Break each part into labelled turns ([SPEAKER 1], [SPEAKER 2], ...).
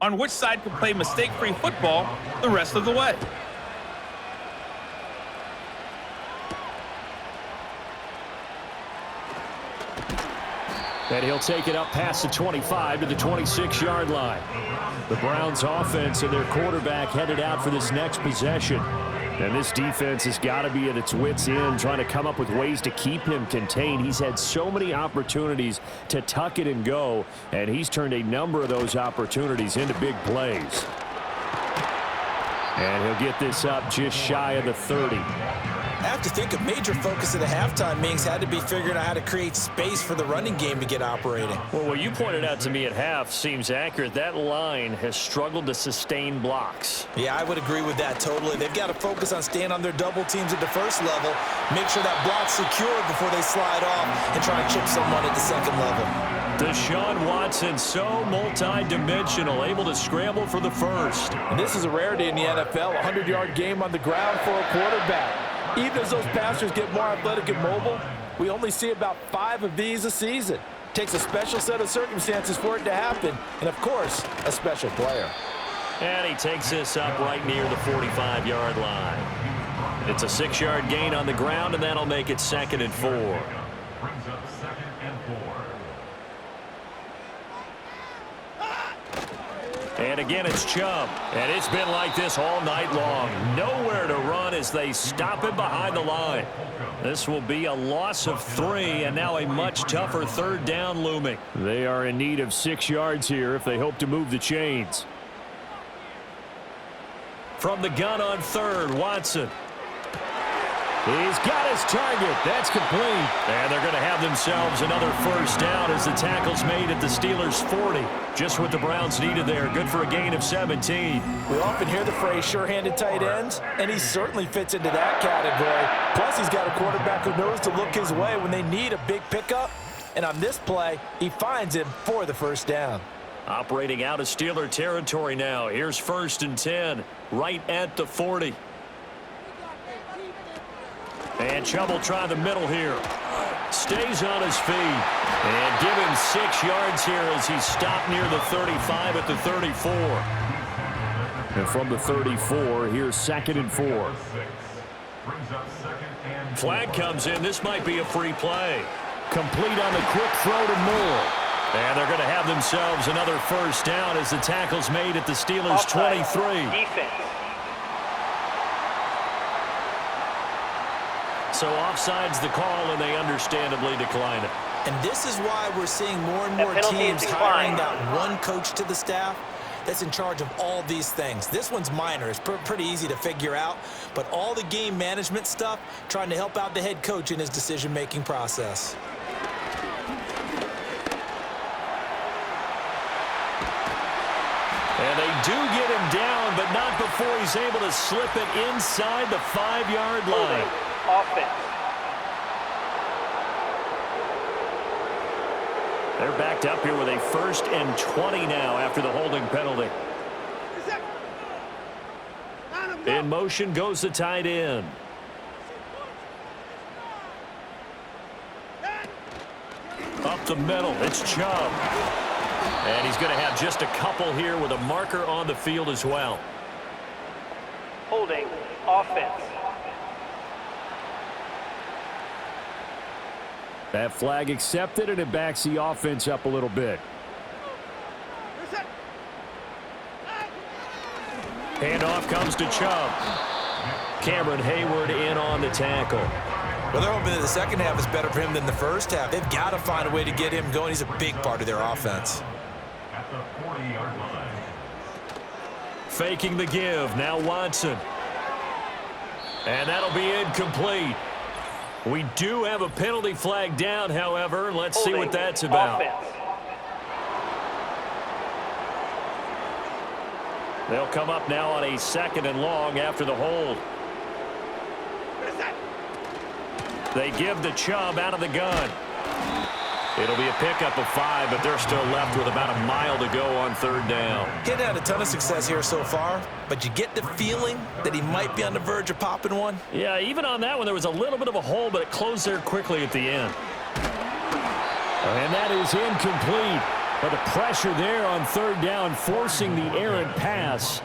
[SPEAKER 1] on which side can play mistake-free football the rest of the way.
[SPEAKER 2] And he'll take it up past the 25 to the 26-yard line. The Browns offense and their quarterback headed out for this next possession. And this defense has got to be at its wits' end, trying to come up with ways to keep him contained. He's had so many opportunities to tuck it and go, and he's turned a number of those opportunities into big plays. And he'll get this up just shy of the 30.
[SPEAKER 3] I have to think a major focus of the halftime meetings had to be figuring out how to create space for the running game to get operating.
[SPEAKER 2] Well, what you pointed out to me at half seems accurate. That line has struggled to sustain blocks.
[SPEAKER 3] Yeah, I would agree with that totally. They've got to focus on staying on their double teams at the first level, make sure that block's secured before they slide off, and try and chip someone at the second level.
[SPEAKER 2] Deshaun Watson, so multi-dimensional, able to scramble for the first.
[SPEAKER 4] And this is a rarity in the NFL, a 100-yard game on the ground for a quarterback. Even as those passers get more athletic and mobile, we only see about 5 of these a season. Takes a special set of circumstances for it to happen, and of course, a special player.
[SPEAKER 2] And he takes this up right near the 45-yard line. It's a 6-yard gain on the ground, and that'll make it 2nd and 4.
[SPEAKER 5] Brings up 2nd and 4.
[SPEAKER 2] And again, it's Chubb. And it's been like this all night long. Nowhere to run as they stop him behind the line. This will be a loss of 3, and now a much tougher 3rd down looming. They are in need of 6 yards here if they hope to move the chains. From the gun on 3rd, Watson. He's got his target. That's complete. And they're going to have themselves another first down as the tackle's made at the Steelers' 40. Just what the Browns needed there. Good for a gain of 17.
[SPEAKER 4] We often hear the phrase sure-handed tight ends, and he certainly fits into that category. Plus, he's got a quarterback who knows to look his way when they need a big pickup. And on this play, he finds him for the first down.
[SPEAKER 2] Operating out of Steeler territory now. Here's 1st and 10, right at the 40. And Chubb will try the middle here. Stays on his feet. And give him 6 yards here as he's stopped near the 35 at the 34. And from the 34, here's 2nd and 4. Flag comes in. This might be a free play. Complete on the quick throw to Moore. And they're going to have themselves another first down as the tackle's made at the Steelers' 23.
[SPEAKER 6] Defense.
[SPEAKER 2] So offside's the call, and they understandably decline it.
[SPEAKER 3] And this is why we're seeing more and more teams hiring that one coach to the staff that's in charge of all these things. This one's minor. It's pretty easy to figure out. But all the game management stuff, trying to help out the head coach in his decision-making process.
[SPEAKER 2] And they do get him down, but not before he's able to slip it inside the 5-yard line.
[SPEAKER 6] Offense.
[SPEAKER 2] They're backed up here with a 1st and 20 now after the holding penalty. In motion goes the tight end. Up the middle, it's Chubb. And he's going to have just a couple here with a marker on the field as well.
[SPEAKER 6] Holding. Offense.
[SPEAKER 2] That flag accepted, and it backs the offense up a little bit. Handoff comes to Chubb. Cameron Hayward in on the tackle.
[SPEAKER 3] Well, they're hoping that the second half is better for him than the first half. They've got to find a way to get him going. He's a big part of their offense.
[SPEAKER 5] At the 40-yard line.
[SPEAKER 2] Faking the give. Now Watson. And that'll be incomplete. We do have a penalty flag down, however. Let's see what that's about.
[SPEAKER 6] Offense.
[SPEAKER 2] They'll come up now on a 2nd and long after the hold. They give the Chubb out of the gun. It'll be a pickup of 5, but they're still left with about a mile to go on 3rd down.
[SPEAKER 3] He's had a ton of success here so far, but you get the feeling that he might be on the verge of popping one.
[SPEAKER 2] Yeah, even on that one, there was a little bit of a hole, but it closed there quickly at the end. And that is incomplete. But the pressure there on third down, forcing the errant pass.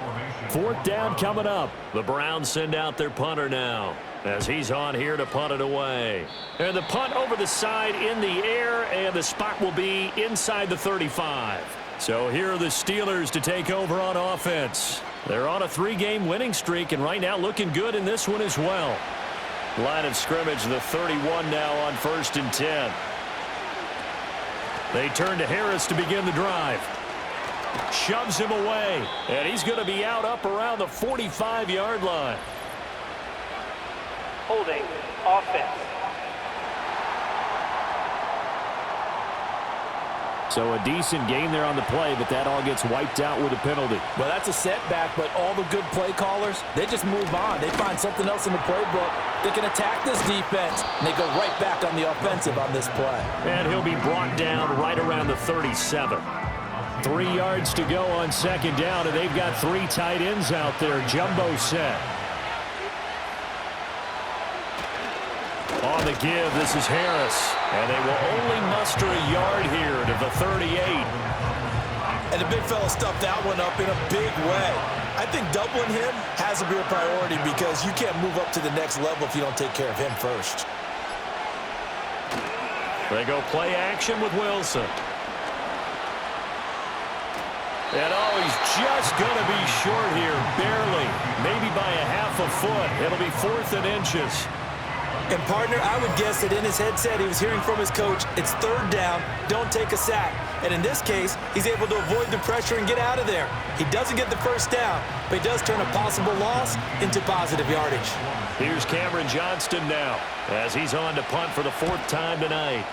[SPEAKER 2] Fourth down coming up. The Browns send out their punter now, as he's on here to punt it away. And the punt over the side in the air, and the spot will be inside the 35. So here are the Steelers to take over on offense. They're on a 3-game winning streak, and right now looking good in this one as well. Line of scrimmage, the 31 now on 1st and 10. They turn to Harris to begin the drive. Shoves him away, and he's going to be out up around the 45-yard line.
[SPEAKER 6] Holding offense.
[SPEAKER 2] So a decent game there on the play, but that all gets wiped out with a penalty.
[SPEAKER 4] Well, that's a setback, but all the good play callers, they just move on. They find something else in the playbook. They can attack this defense, and they go right back on the offensive on this play.
[SPEAKER 2] And he'll be brought down right around the 37. 3 yards to go on second down, and they've got 3 tight ends out there. Jumbo set. On the give, this is Harris. And they will only muster a yard here to the 38.
[SPEAKER 3] And the big fella stuffed that one up in a big way. I think doubling him has to be a priority because you can't move up to the next level if you don't take care of him first.
[SPEAKER 2] They go play action with Wilson. And he's just going to be short here, barely. Maybe by a half a foot. It'll be 4th and inches.
[SPEAKER 3] And, partner, I would guess that in his headset he was hearing from his coach, it's 3rd down, don't take a sack. And in this case, he's able to avoid the pressure and get out of there. He doesn't get the 1st down, but he does turn a possible loss into positive yardage.
[SPEAKER 2] Here's Cameron Johnston now, as he's on to punt for the 4th time tonight.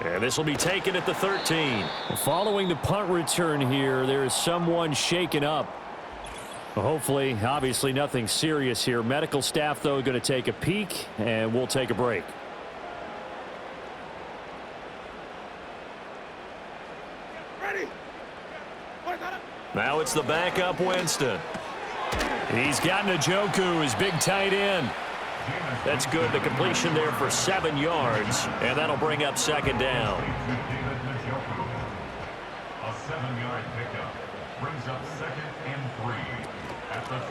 [SPEAKER 2] And this will be taken at the 13. Following the punt return here, there is someone shaken up. Hopefully, obviously nothing serious here. Medical staff, though, going to take a peek, and we'll take a break.
[SPEAKER 1] Ready.
[SPEAKER 2] Now it's the backup Winston. He's got Njoku, his big tight end. That's good. The completion there for 7 yards, and that'll bring up second down.
[SPEAKER 5] A 7-yard pickup brings up 2nd and 3.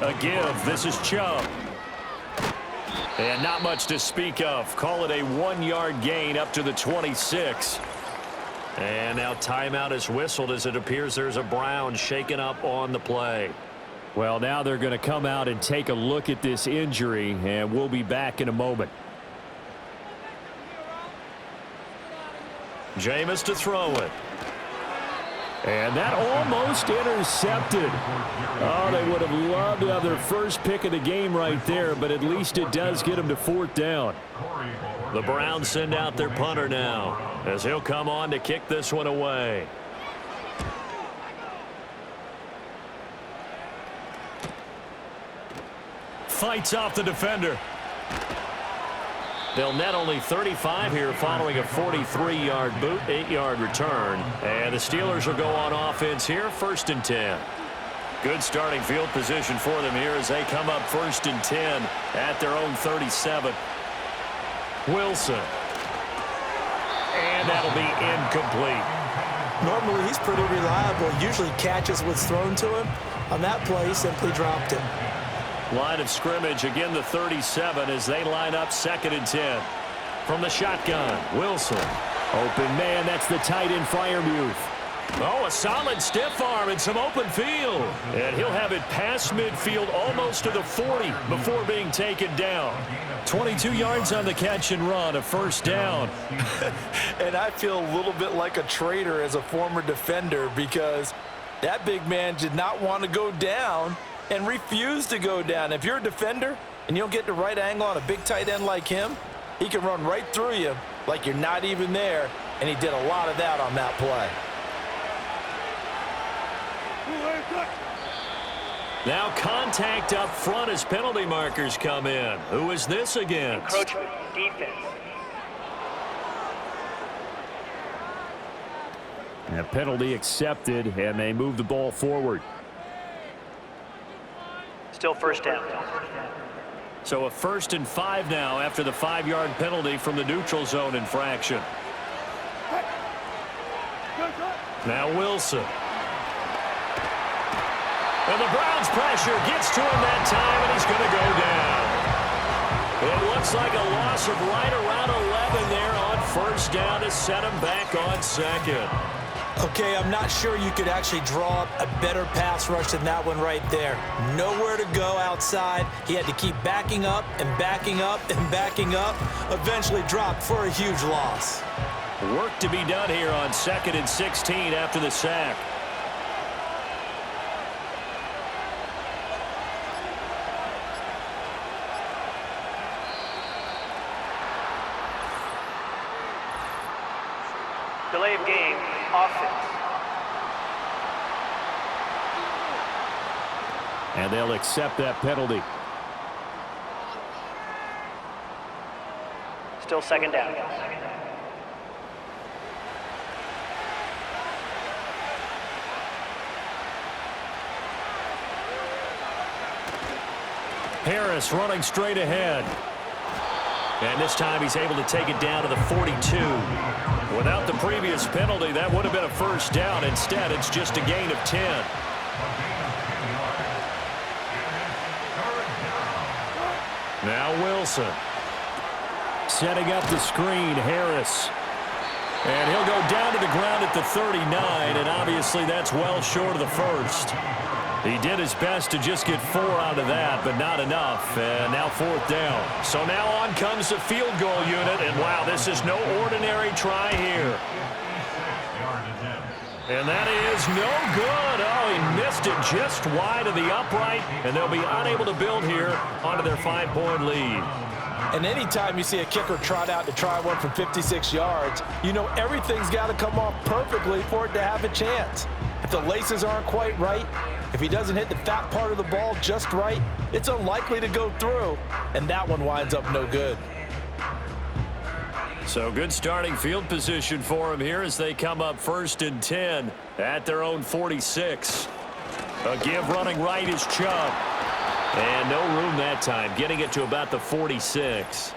[SPEAKER 2] A give. This is Chubb. And not much to speak of. Call it a 1-yard gain up to the 26. And now timeout is whistled as it appears there's a Brown shaken up on the play. Well, now they're going to come out and take a look at this injury, and we'll be back in a moment. Jameis to throw it. And that almost intercepted. Oh, they would have loved to have their first pick of the game right there, but at least it does get them to 4th down. The Browns send out their punter now, as he'll come on to kick this one away. Fights off the defender. They'll net only 35 here following a 43-yard boot, 8-yard return. And the Steelers will go on offense here, 1st and 10. Good starting field position for them here as they come up 1st and 10 at their own 37. Wilson. And that'll be incomplete.
[SPEAKER 3] Normally, he's pretty reliable. Usually catches what's thrown to him. On that play, he simply dropped it.
[SPEAKER 2] Line of scrimmage, again the 37 as they line up 2nd and 10. From the shotgun, Wilson. Open man, that's the tight end Freiermuth. Oh, a solid stiff arm and some open field. And he'll have it past midfield almost to the 40 before being taken down. 22 yards on the catch and run, a 1st down.
[SPEAKER 4] And I feel a little bit like a traitor as a former defender because that big man did not want to go down and refused to go down. If you're a defender and you don't get the right angle on a big tight end like him, he can run right through you like you're not even there, and he did a lot of that on that play.
[SPEAKER 2] Now contact up front as penalty markers come in. Who is this against?
[SPEAKER 6] Encroachment defense.
[SPEAKER 2] A penalty accepted, and they move the ball forward.
[SPEAKER 6] Still 1st down.
[SPEAKER 2] So a 1st and 5 now after the 5-yard penalty from the neutral zone infraction. Now Wilson. And the Browns pressure gets to him that time, and he's going to go down. It looks like a loss of right around 11 there on first down to set him back on second.
[SPEAKER 3] Okay, I'm not sure you could actually draw up a better pass rush than that one right there. Nowhere to go outside. He had to keep backing up and backing up and backing up. Eventually dropped for a huge loss.
[SPEAKER 2] Work to be done here on 2nd and 16 after the sack.
[SPEAKER 6] Delay of game, offense.
[SPEAKER 2] And they'll accept that penalty.
[SPEAKER 6] Still second down.
[SPEAKER 2] Harris running straight ahead. And this time he's able to take it down to the 42. Without the previous penalty, that would have been a first down. Instead, it's just a gain of 10. Now Wilson. Setting up the screen, Harris. And he'll go down to the ground at the 39, and obviously that's well short of the first. He did his best to just get 4 out of that, but not enough. And now 4th down. So now on comes the field goal unit, and wow, this is no ordinary try here. And that is no good. Oh, he missed it just wide of the upright, and they'll be unable to build here onto their 5-point lead.
[SPEAKER 4] And anytime you see a kicker trot out to try one from 56 yards, you know everything's got to come off perfectly for it to have a chance. If the laces aren't quite right, if he doesn't hit the fat part of the ball just right, it's unlikely to go through, and that one winds up no good.
[SPEAKER 2] So good starting field position for him here as they come up 1st and 10 at their own 46. A give running right is Chubb. And no room that time, getting it to about the 46.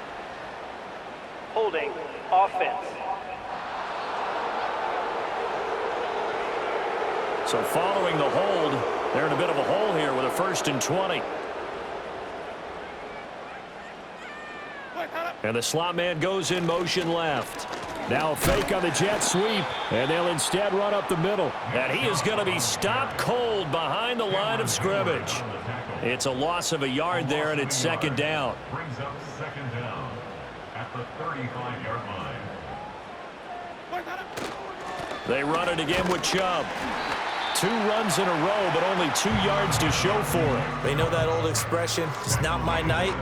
[SPEAKER 6] Holding, offense.
[SPEAKER 2] So following the hold, they're in a bit of a hole here with a 1st and 20. And the slot man goes in motion left. Now a fake on the jet sweep, and they'll instead run up the middle. And he is going to be stopped cold behind the line of scrimmage. It's a loss of a yard there, and it's 2nd down.
[SPEAKER 5] Brings up 2nd down at the 35-yard line.
[SPEAKER 2] They run it again with Chubb. 2 runs in a row, but only 2 yards to show for it.
[SPEAKER 3] They know that old expression, it's not my night.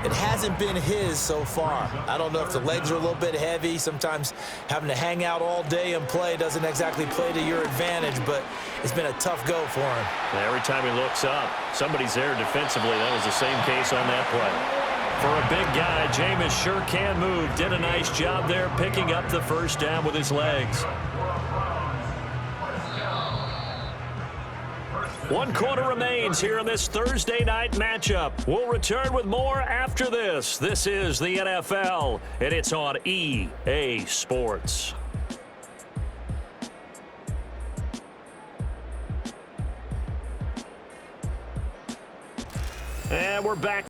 [SPEAKER 3] It hasn't been his so far. I don't know if the legs are a little bit heavy. Sometimes having to hang out all day and play doesn't exactly play to your advantage, but it's been a tough go for him.
[SPEAKER 2] And every time he looks up, somebody's there defensively. That was the same case on that play. For a big guy, Jameis sure can move. Did a nice job there picking up the first down with his legs. 1 quarter remains here in this Thursday night matchup. We'll return with more after this. This is the NFL, and it's on EA Sports. And we're back.